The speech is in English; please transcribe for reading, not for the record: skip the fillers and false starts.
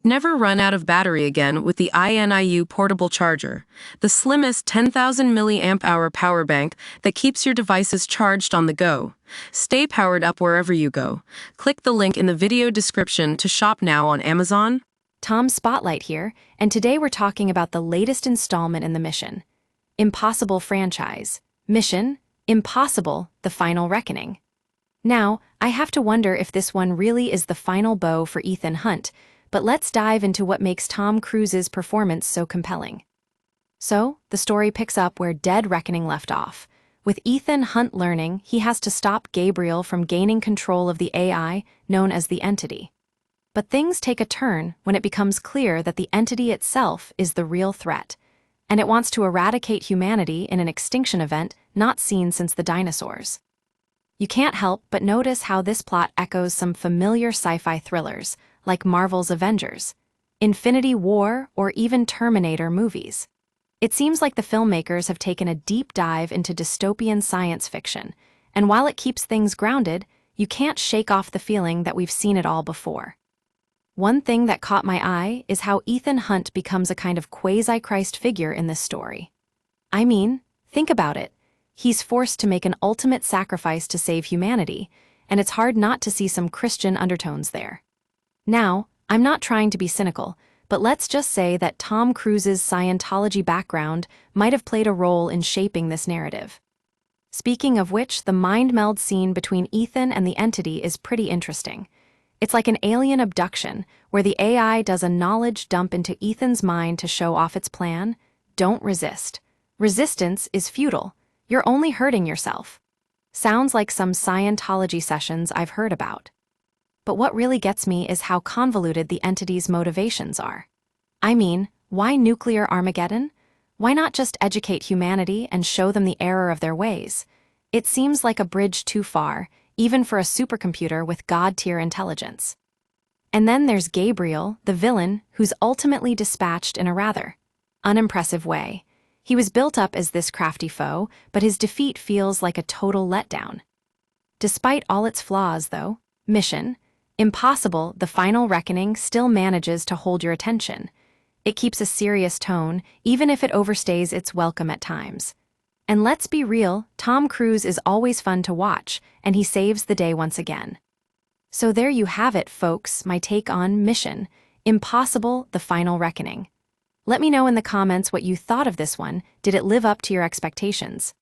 Never run out of battery again with the INIU portable charger, the slimmest 10,000 milliamp hour power bank that keeps your devices charged on the go. Stay powered up wherever you go. Click the link in the video description to shop now on Amazon. Tom Spotlight here, and today we're talking about the latest installment in the Mission Impossible franchise. Mission Impossible: The Final Reckoning. Now, I have to wonder if this one really is the final bow for Ethan Hunt, but let's dive into what makes Tom Cruise's performance so compelling. So, the story picks up where Dead Reckoning left off, with Ethan Hunt learning he has to stop Gabriel from gaining control of the AI known as the Entity. But things take a turn when it becomes clear that the Entity itself is the real threat, and it wants to eradicate humanity in an extinction event not seen since the dinosaurs. You can't help but notice how this plot echoes some familiar sci-fi thrillers, like Marvel's Avengers, Infinity War, or even Terminator movies. It seems like the filmmakers have taken a deep dive into dystopian science fiction, and while it keeps things grounded, you can't shake off the feeling that we've seen it all before. One thing that caught my eye is how Ethan Hunt becomes a kind of quasi-Christ figure in this story. I mean, think about it. He's forced to make an ultimate sacrifice to save humanity, and it's hard not to see some Christian undertones there. Now, I'm not trying to be cynical, but let's just say that Tom Cruise's Scientology background might have played a role in shaping this narrative. Speaking of which, the mind meld scene between Ethan and the Entity is pretty interesting. It's like an alien abduction, where the AI does a knowledge dump into Ethan's mind to show off its plan. Don't resist. Resistance is futile. You're only hurting yourself. Sounds like some Scientology sessions I've heard about. But what really gets me is how convoluted the Entity's motivations are. I mean, why nuclear Armageddon? Why not just educate humanity and show them the error of their ways? It seems like a bridge too far, even for a supercomputer with God-tier intelligence. And then there's Gabriel, the villain, who's ultimately dispatched in a rather unimpressive way. He was built up as this crafty foe, but his defeat feels like a total letdown. Despite all its flaws, though, Mission Impossible: The Final Reckoning still manages to hold your attention. It keeps a serious tone, even if it overstays its welcome at times. And let's be real, Tom Cruise is always fun to watch, and he saves the day once again. So there you have it, folks, my take on Mission Impossible: The Final Reckoning. Let me know in the comments what you thought of this one. Did it live up to your expectations?